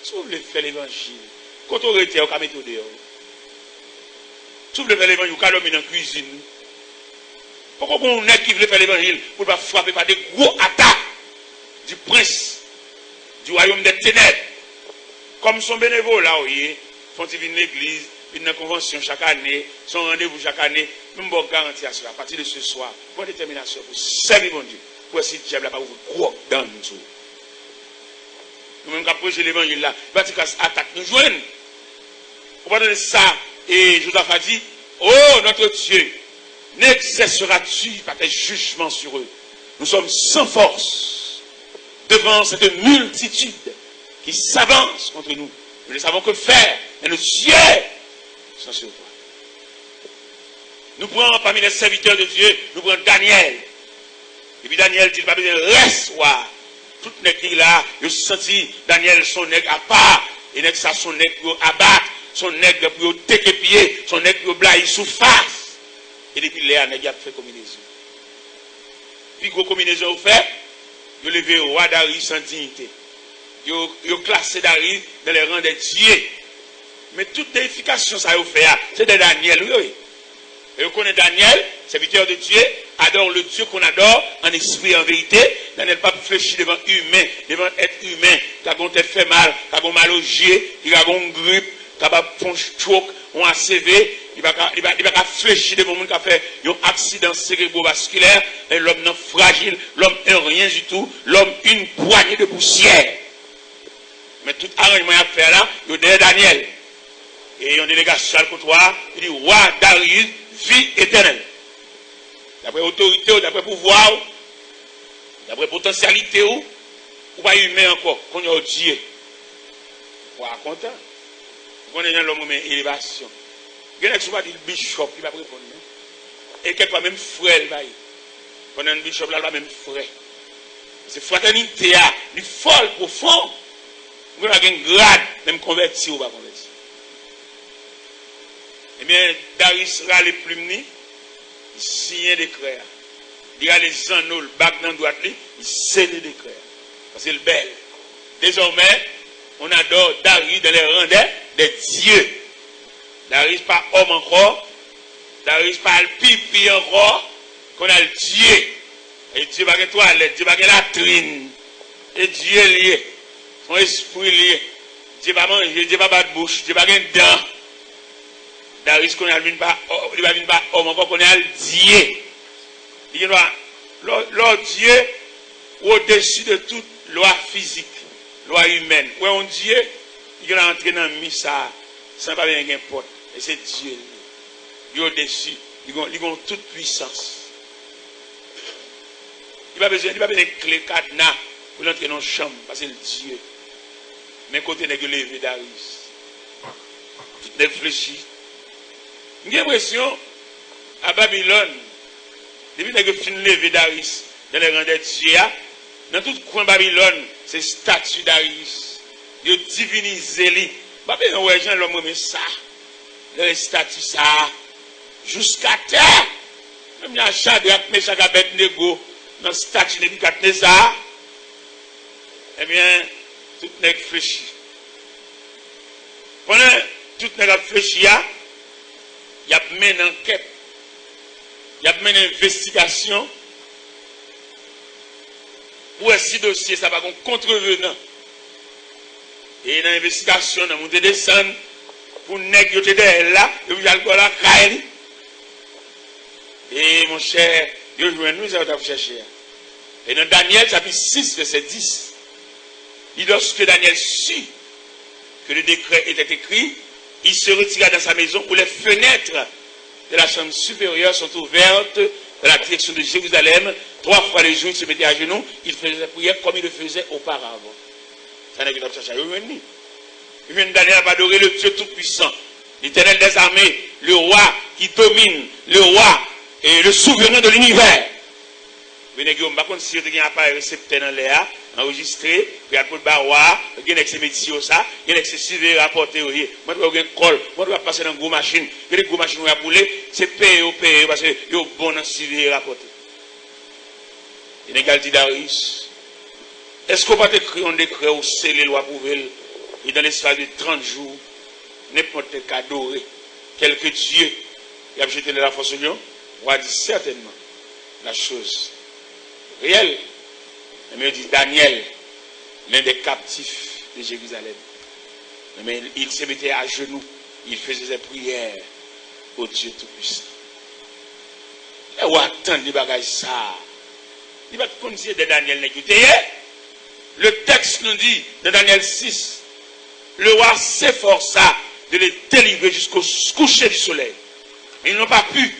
Si vous voulez faire l'évangile, quand on retient, on va mettre dehors. Si vous voulez faire l'évangile, vous allez dans la cuisine. Pourquoi on est qui veut faire l'évangile pour ne pas frapper par des gros attaques du prince, du royaume des ténèbres? Comme son bénévole là, oui, font ils viennent l'église, ils viennent dans la convention chaque année, son rendez-vous chaque année, nous vous garantir à cela, à partir de ce soir, pour détermination, pour servir mon Dieu, pour essayer de diable n'a pas ouvert gros dans nous. Nous-mêmes qui approchons l'évangile là, Vatican attaque nous joignent. On va donner ça, et Josaphat a dit, oh notre Dieu, n'exerceras-tu pas tes jugements sur eux? Nous sommes sans force devant cette multitude qui s'avance contre nous. Nous ne savons que faire, et nos yeux sont sur toi. Nous prenons parmi les serviteurs de Dieu, nous prenons Daniel. Et puis Daniel dit, pas besoin de reste, tout nègre là, je senti Daniel son nègre à part, et nègre ça son nègre pour abattre, son nègre pour téquer pied, son nègre pour blayer sous face. Et depuis là, nègre a fait combinaison. Puis gros combinaison fait, je levé au roi Darius sans dignité. Je classé Darius dans les rangs des dieux. Mais toute déification ça a fait, c'est de Daniel, oui. Et vous connaissez Daniel, serviteur de Dieu, adore le Dieu qu'on adore, en esprit et en vérité. Daniel n'a pas fléchi devant humain, devant être humain, qui a une tête fait mal, qui a mal au gier, qui a une grippe, qui a un choc, un ACV, il va pas fléchir devant le monde qui a fait un accident cérébrovasculaire, et l'homme non fragile, l'homme n'est rien du tout, l'homme une poignée de poussière. Mais tout arrangement à faire là, il y a Daniel. Et il y a une délégation contre toi, il dit, roi Darius, vie éternelle. D'après autorité, d'après pouvoir, d'après potentialité, ou pas humain encore, qu'on a Dieu. Vous êtes content? Vous connaissez l'homme mais élévation. Il y a qui va dire bishop, il va répondre. Et quelquefois même frère, il va dire. Pendant un bishop, là, il va même frère. C'est fraternité, il est folle, profond. Vous avez un grade, même converti ou pas converti. Eh bien, Darius a les plumes, il signe des décret. Il a les anneaux, le bac dans le droit, il scelle les décrets. Parce que c'est le bel. Désormais, on adore Darius dans les rangs des dieux. Darius pas homme encore, Darius parle pipi encore, qu'on a le Dieu. Et Dieu va une toilette, Dieu va une latrine. Et Dieu est lié. Son esprit lié. Dieu va manger, Dieu va battre bouche, Dieu va une dent. Darius qu'on a pas homme, encore qu'on a le Dieu. Il doit, l'ordre Dieu, au-dessus de toute loi physique, loi humaine. Où on Dieu, il est entré dans le missa, sans pas bien qu'importe. Et c'est Dieu. Il est au-dessus, il a toute puissance. Il n'a pas besoin de clé cadenas pour entrer dans la chambre, parce que c'est Dieu. Mais côté de levé Darius, tout réfléchi. J'ai l'impression, à Babylone, depuis que fin levé Darius, dans les rangs des dieux, dans tout coin Babylone, c'est statue Darius. Ils ont divinisé lui. Babylone, ouais, gens l'homme mais ça. Les statues ça. Jusqu'à terre. Même il y a un chat de Meshach Abednego dans la statue de Nebuchadnezzar. Eh bien, tout n'est que réfléchi. Pendant tout n'est que réfléchi, il y a mené une enquête. Il y a mené une investigation. Pour ce dossier, ça va être contrevenant. Et dans l'investigation, on a descendu pour négocier là, et vous allez la caille. Et mon cher, Dieu joue nous, ça va vous chercher. Et dans Daniel, chapitre 6, verset 10, lorsque Daniel sut que le décret était écrit, il se retira dans sa maison où les fenêtres de la chambre supérieure sont ouvertes dans la direction de Jérusalem. 3 fois le jour, il se mettait à genoux, il faisait prière comme il le faisait auparavant. Ça n'est que notre chercheur. Il vient Daniel à adorer le Dieu Tout-Puissant, l'Éternel des armées, le roi qui domine, le roi et le souverain de l'univers. Venez, Guillaume, par contre, si vous avez un appareil récepteur dans l'air, enregistré, puis à côté de barroir, il y a des métiers, ça, il y a des suivis rapportés, moi, je vais un col, moi, je vais passer dans une grosse machine, il y a des grosses machines qui vont bouler, c'est payé, parce que il y a bon dans suivi rapporté. Il dit Darius, est-ce qu'on va écrire un décret ou sceller les lois pour elle, et dans l'espace de 30 jours, n'importe quel adoré, quelque Dieu, il a jeté de la force de Dieu, on va dire certainement la chose réelle. Mais il dit Daniel, l'un des captifs de Jérusalem. Mais il se mettait à genoux, il faisait des prières au Dieu Tout-Puissant. Et on attend des bagages ça. Il va te dire de Daniel n'écoutez. Le texte nous dit, de Daniel 6, le roi s'efforça de les délivrer jusqu'au coucher du soleil. Mais ils n'ont pas pu.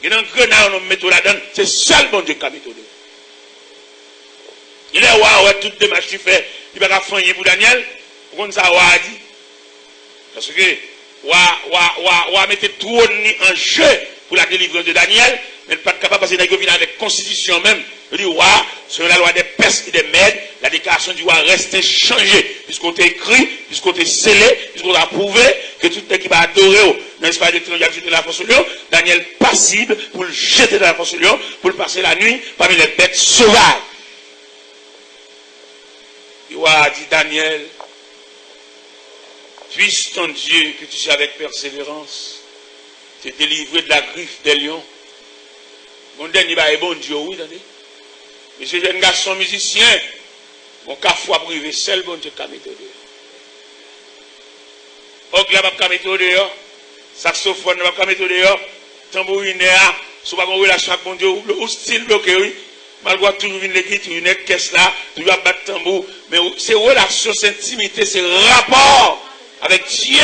Il y a un grenade, on met tout là-dedans. C'est seul bon Dieu qui a mis tout là. Il est roi, ouais, toutes les démarches qu'il fait. Il va faire pour Daniel. Pour qu'on ça, roi dit. Parce que, roi mettait tout en jeu pour la délivrance de Daniel. Mais il n'est pas capable parce qu'il vient avec constitution même. Il dit, roi, selon la loi des Perses et des Mèdes, la déclaration du roi reste inchangée. Puisqu'on t'a écrit, puisqu'on t'a scellé, puisqu'on t'a prouvé que tout le qui va adorer dans l'espace de temps, il a jeté la force au lion. Daniel passible pour le jeter dans la force au lion, pour le passer la nuit parmi les bêtes sauvages. Le roi a dit, Daniel, puisse ton Dieu que tu sois avec persévérance, te délivrer de la griffe des lions. Mon dernier est bon Dieu, oui, attendez. Mais ce jeune garçon musicien, mon cafou a privé seul, bon Dieu, qu'a mis dehors. Ogla va mettre dehors, saxophone va mettre dehors, tambourinaire, si pas une relation avec mon Dieu, ou style bloqué, oui. Malgré toujours une église, une caisse là, toujours à battre tambour, mais c'est relation, c'est intimité, c'est rapport avec Dieu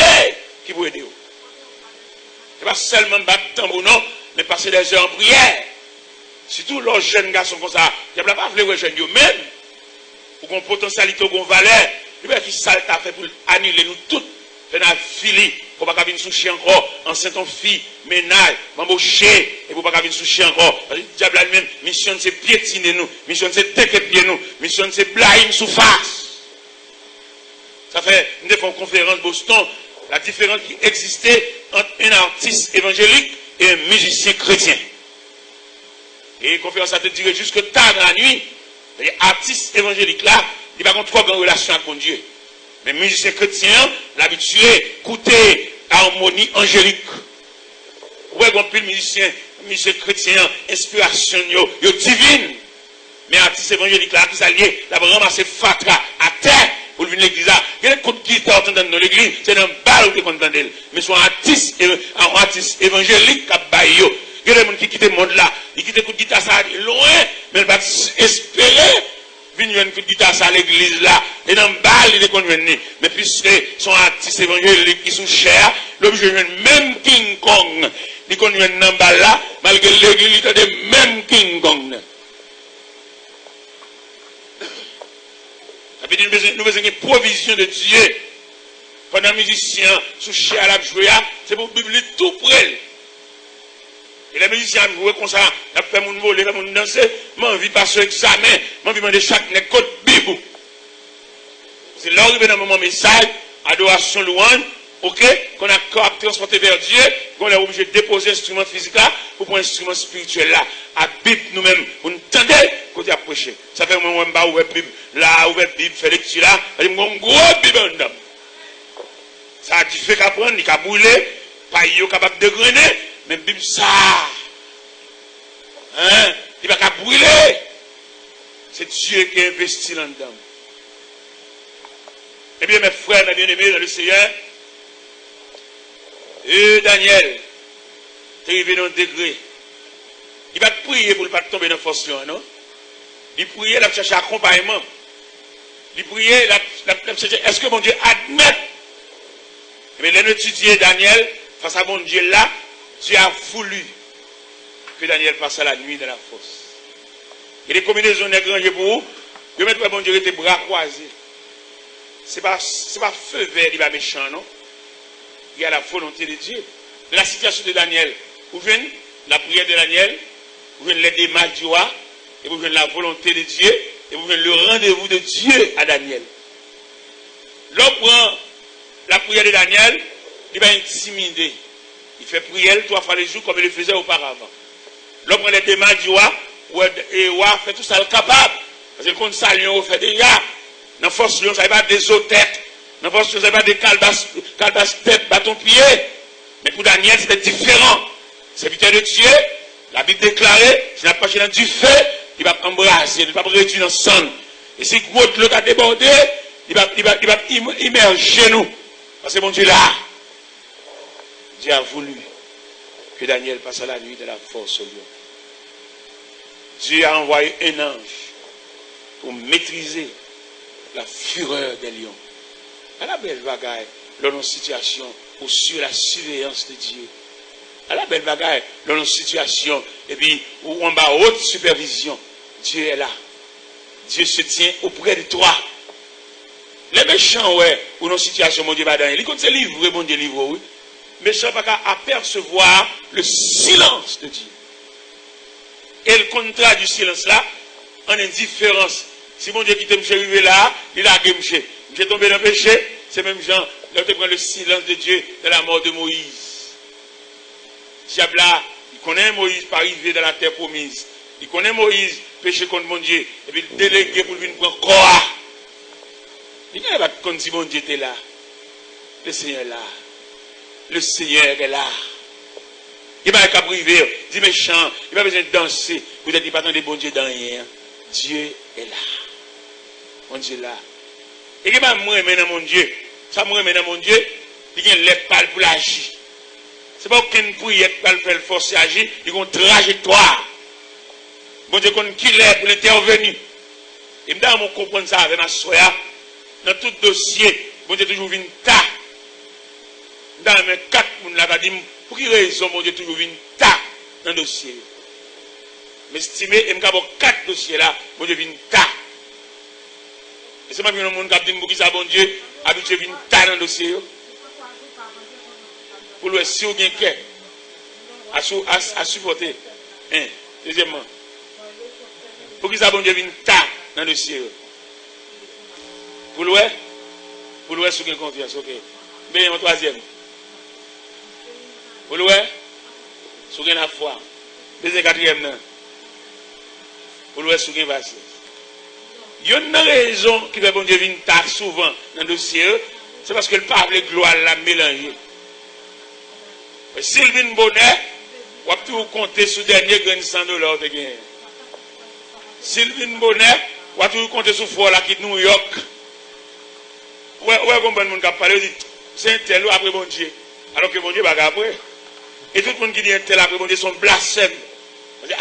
qui vous aider. C'est pas seulement battre tambour, non, mais passer des heures en prière. Surtout leurs jeunes garçons comme ça, il n'y a pas de les jeunes même, pour qu'on potentialité, qu'on valeur, il y a qui ça t'a fait pour annuler nous toutes, faire la filie, pour pas venir soucher encore, enceinte en fille, ménage, m'embaucher, et pour pas venir soucher encore. Parce que le diable lui-même, mission c'est piétiner nous, mission c'est décrépier nous, mission c'est blayer sous face. Ça fait une conférence de Boston, la différence qui existait entre un artiste évangélique et un musicien chrétien. Et la conférence a été duré jusque tard dans la nuit. L'artiste évangélique là, il va avoir trois grandes relations avec Dieu. Mais musicien chrétien, l'habitué, écouter harmonie angélique. Ouais, qu'on pile musicien chrétien, inspiration, yo divine. Mais artiste évangélique là, qui s'allié, là, va ramasser fatra à terre pour venir l'église là. Il y a des coups de guitare dans l'église, c'est dans le bal où tu es content d'elle. Mais soit un artiste évangélique qui a baillé. Il y a des gens qui quittent le monde là, ils quittent le coup de guitare ça loin, mais ils vont espérer venir un coup de guitare ça à l'église là. Et dans le bal, il est convenu. Mais puisque son artiste évangélique qui sont chers, l'objet même King Kong, il convient dans le bal là, malgré l'église, il a des mêmes King Kong. Nous faisons une provision de Dieu. Pendant les musiciens, sous chien à la jouer, c'est pour publier tout près. Et les musiciens jouent comme ça, ils fait mon voler, mon danser, m'en envie passer examen, m'en envie demander chaque nez code Bible. C'est là où il y a un moment message, adoration, louange, ok, qu'on a transporté vers Dieu, qu'on est obligé de déposer l'instrument physique là, pour prendre l'instrument spirituel là, à Bible nous-mêmes, pour nous tendre, côté approcher. Ça fait un moment où on va Bible, là, ouvert Bible, fait lecture là, on a une grosse Bible en dedans. Ça a du fait qu'à prendre, il a brûlé, pas il est capable de grainer, mais Bible ça. Hein? Il va qu'à brûler. C'est Dieu qui investit là-dedans. Eh bien, mes frères, mes bien-aimés dans le Seigneur, Daniel, tu es arrivé dans un degré. Il va prier pour ne pas tomber dans la force, non? Il priait, il a cherché accompagnement. Il priait, il a cherché, est-ce que mon Dieu admet? Mais les étudier Daniel, face à mon Dieu là, Dieu a voulu que Daniel passe à la nuit dans la fosse. Il y a des combinaisons négranges pour vous. Je vais mettre mon Dieu tes bras croisés. Ce n'est pas feu vert, il va méchant, non? Il y a la volonté de Dieu. La situation de Daniel, vous venez la prière de Daniel, vous venez les démarches du roi, et vous venez la volonté de Dieu, et vous venez le rendez-vous de Dieu à Daniel. L'homme prend la prière de Daniel, il va intimider. Il fait prière 3 fois le jour comme il le faisait auparavant. L'homme prend les démarches du roi, et le roi fait tout ça capable. Parce que quand ça, lion fait déjà, dans force lion, ça va des autres têtes. Dans force lion, ça va des calbasses tête, bâton pied. Mais pour Daniel, c'était différent. Serviteur de Dieu, la Bible déclarait, s'il n'a pas dans du feu, il va embrasser, il ne va pas réduire dans le sang. Et si gros de l'eau a débordé, il va immerger nous. Parce que mon Dieu là, Dieu a voulu que Daniel passe la nuit de la force au lion. Dieu a envoyé un ange pour maîtriser la fureur des lions. À la belle bagaille, dans nos situations, ou sur la surveillance de Dieu. À la belle bagaille, dans nos situations, et puis, où on va haute supervision, Dieu est là. Dieu se tient auprès de toi. Les méchants, ouais, ou nos situations, mon Dieu va dans. Ils comptent se livrer, mon Dieu livre, oui. Méchants pas qu'à apercevoir le silence de Dieu. Et le contrat du silence là, en indifférence. Si mon Dieu qui t'aime arrivé là, il a guémché. J'ai tombé dans le péché, c'est même Jean, là tu prends le silence de Dieu de la mort de Moïse. Diabla, il connaît Moïse pas arrivé dans la terre promise. Il connaît Moïse, péché contre mon Dieu, et puis il délégué pour venir prendre corps. Il n'y a pas comme si mon Dieu était là. Le Seigneur est là. Le Seigneur est là. Il va pas priver, dit méchant, il va besoin de danser. Vous n'êtes pas dans des bons dieux dans rien. Dieu est là. Mon Dieu est là. Et il va me remettre dans mon Dieu. Ça me remet dans mon Dieu, il y a les pales pour l'agir. Ce n'est pas aucune prière qui va le faire forcer à agir, il y a une trajectoire. Mon Dieu, qu'on qu'il est pour l'intervenir. Et me donne comprendre ça avec ma soya. Dans tout dossier, mon Dieu toujours vient ta. Dans mes 4 personnes là, dit pour quelle raison mon Dieu toujours vient ta dans le dossier. M'estimer, et me 4 dossiers là, mon Dieu vient ta. Et c'est pas que le monde qui dit pour qui ça, bon Dieu, habitué vient ta dans le dossier. Pour le si ou bien qu'est à supporter. Deuxièmement, pour qui ça, bon Dieu vient ta dans le dossier. Pour le sous confiance, ok. Mais en troisième. Pour le sous la foi. Deuxième, quatrième, non. Pour le sous patience. Il y a une raison qui fait bon Dieu venir tard souvent dans le dossier, c'est parce que le peuple gloire l'a mélangé. S'il vient bonheur, tout compter sur dernier grain de $100 de gain. Sylvine Bonnet, ou tout compter sur fort là qui New York. Ouais, comme bon monde qui parle, dit c'est un tel après bon Dieu. Alors que bon Dieu va après. Et tout le monde qui dit un tel après bon Dieu sont blasphèmes.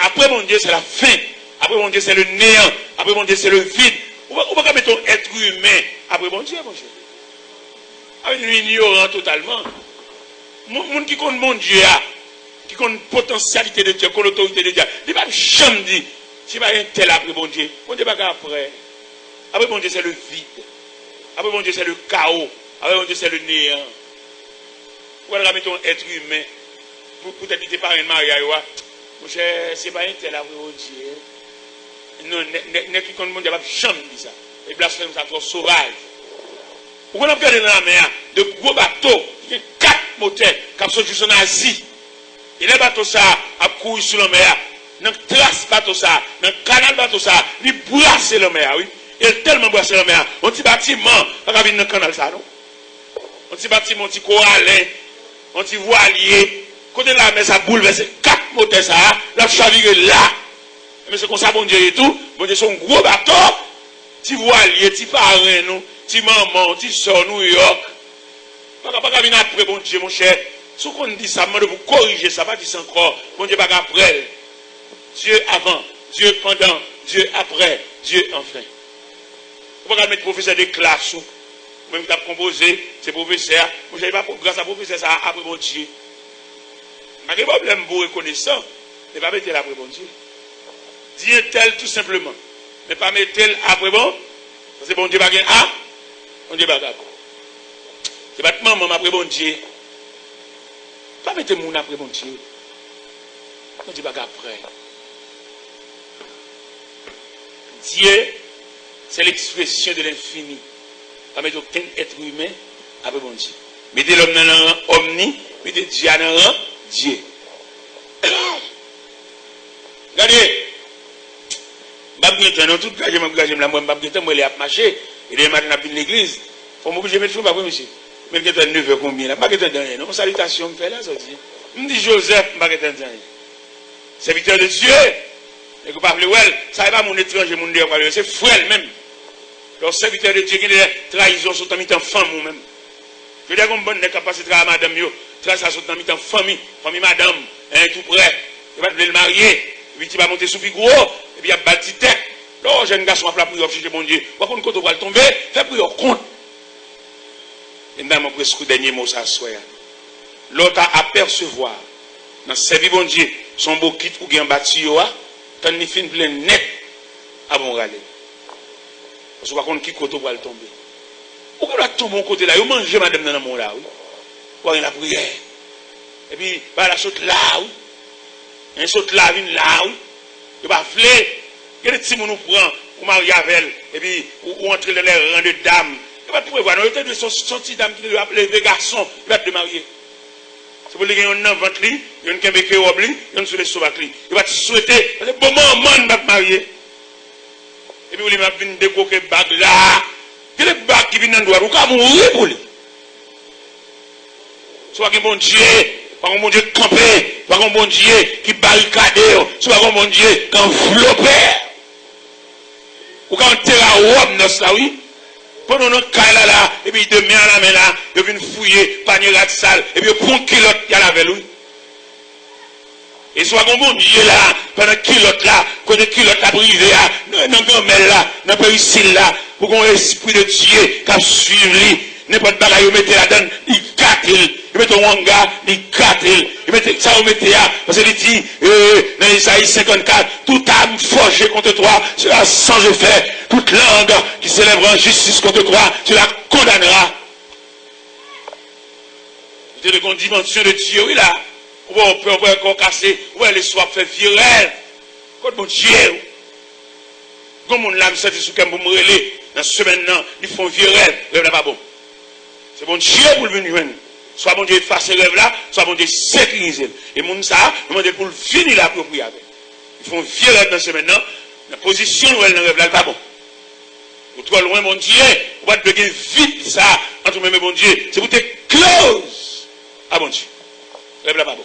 Après mon Dieu c'est la fin. Après mon Dieu c'est le néant. Après mon Dieu c'est le vide. On va pas mettre un être humain après mon Dieu, mon Dieu. Avec lui ignorant totalement. Monde qui connaît mon Dieu, qui connaît la potentialité de Dieu, qui connaît l'autorité de Dieu, il va jamais dire, si va un tel après mon Dieu va après. Après mon Dieu c'est le vide. Après mon Dieu c'est le chaos. Après mon Dieu c'est le néant. On va mettre un être humain. Peut-être qu'il n'est pas un mariage. Mon cher, c'est pas un tel après mon Dieu. Non, n'est-ce qui connaît mon Dieu va jamais dire ça. Et blasphème ça trop sauvage. Vous avez regardé dans la mer de gros bateaux, il y a 4 moteurs qui sont juste en Asie. Et les bateaux ça a couru sur la mer. Dans le trace bateau ça, dans le canal bateau ça, il brasse la mer, oui. Il tellement brasse la mer. Un petit bâtiment, pas venir dans le canal ça, non? Un petit bâtiment, un petit corallin, un petit voilier. Côté de la mer, ça bouleverse 4 moteurs ça, la chavire là. Mais c'est comme ça, bon Dieu et tout. Bon Dieu, c'est un gros bateau. Petit voilier, petit parrain, nous. Ti maman, ti sort New York. Pas venir après, bon Dieu, mon cher. Si on dit ça, je vous corriger ça, pas dire ça encore. Bon Dieu, pas après. Dieu avant, Dieu pendant, Dieu après, Dieu enfin. On va mettre professeur de classe ou même qui a composé, c'est professeur. Moi, je n'ai pas grâce à professeur, ça après bon Dieu. Mais il y a des problèmes pour reconnaissant, ne pas mettre après bon Dieu. Dieu tel tout simplement. Ne pas mettre tel après bon. Parce que bon Dieu va gagner A. On dit pas c'est pas maman après bon Dieu. Pas mettre mon après bon Dieu. On dit pas après. Dieu, c'est l'expression de l'infini. Pas mettre aucun être humain après bon Dieu. Mettez l'homme dans un omni, mettez Dieu dans un Dieu. Regardez. Je tout gagé, moi, je marché. Et les matins, je l'église. Faut m'obliger de mettre le monsieur. Mais je suis 9 heures combien là? Je ne suis pas non. Salutation, je fais là, ça dit. Je dis Joseph, je ne suis pas serviteur de Dieu. Et que parle well, ça n'est pas mon étranger, mon Dieu, c'est frère même. Le serviteur de Dieu qui a trahison sur ta femme ou même. Je veux dire qu'on bonne capacité de travailler madame yo, trahison sur ta famille, famille madame, tout près. Il va le marier, et puis il va monter sous plus gros, et puis il y a bâti tête. Non, jeune garçon a fait la prière, chez mon Dieu. Par contre, quand on va le tomber, fais prière compte. Et dans mon presque dernier mot, ça soit. L'autre à apercevoir, dans ce service, bon Dieu, son beau kit ou bien bâti, quand il finit plein net, à bon râler. Parce que par contre, qui côté va le tomber. Pourquoi on va tomber mon côté là? Il mange madame dans le monde là, oui. Pour la prière. Et puis, la saute là, oui. Un saute là, vient là, oui. Il va flé. Il y a des petits qui nous prennent, ou marie avec elle, et puis, ou entrer dans les rangs de dames. Il va trouver, voilà, il y a son petit dame qui doit appeler des garçons, il va te marier. C'est pour les gens qui ont un ventre, il y a un qui ont obli, il y a un sur les sauvages. Il va te souhaiter, parce que bon moment, il va te marier. Et puis, il va venir décoquer bague là. Il y a des bagues qui viennent dans le droit, ou quand mourir pour lui. Soit que bon Dieu, pas un bon Dieu campé, pas un bon Dieu qui barricade, soit un bon Dieu qui enveloppe. Ou quand on terre à Rome, là, oui. Pendant notre cas là, et puis de main à la main là, il vient fouiller, panier rat sale, et puis il prend kilote, il y a la veille, oui. Et soit un bon Dieu là, pendant kilote là, quand le kilote a brisé là, dans grand-mère là, dans le péricile là, pour qu'on ait l'esprit de Dieu qui a suivi, n'importe quoi, il mettait là-dedans, il gâte, il mettait un wanga, il gâte, il mettait ça, il mettait là, parce qu'il dit, dans Isaïe 54, toute âme forgée contre toi sera sans effet, toute langue qui s'élèvera en justice contre toi, tu la condamneras. C'est une dimension de Dieu, oui là, on peut encore casser, on va les soirs faire virer, comme mon Dieu, comme mon âme s'est dit sous qu'un bon me relais, dans ce semaine-là, ils font virer, rêve là pas bon. C'est bon Dieu pour le venir. Soit bon Dieu effacer le rêve là, soit bon Dieu sécuriser. Et mon ça, mon Dieu pour le finir la propriété. Ils font virer dans ce maintenant, la position où elle dans le rêve là, pas bon. Ou trop loin, mon Dieu, on va te gagner vite ça, entre même mon Dieu. C'est pour te close. Ah bon Dieu. Rêve là pas bon.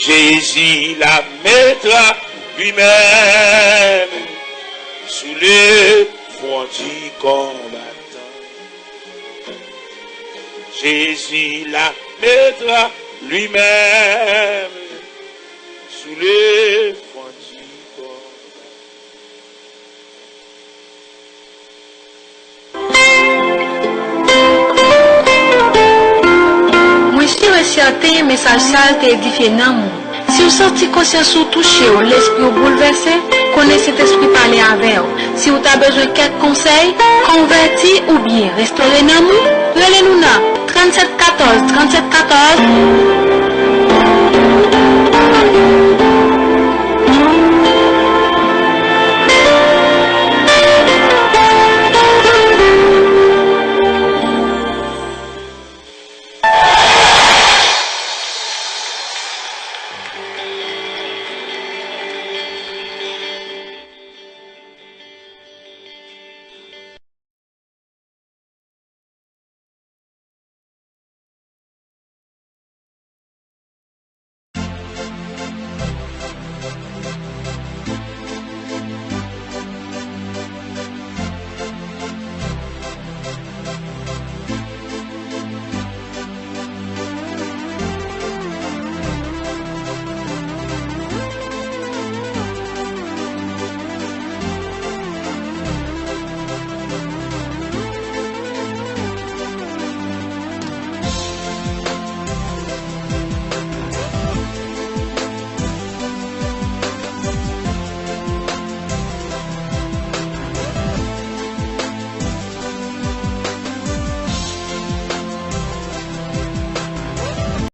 Jésus la mettra lui-même sous le front du combattant. Jésus la mettra lui-même sous le front du combattant. Moi, je suis certain, message ça t'a édifié dans moi. Si vous sentez conscience ou touché, l'esprit ou bouleversé, connaissez cet esprit parler avec vous. Si vous avez besoin de quelques conseils, convertis ou bien restaurez dans nous, relez-nous là 37 14 37 14.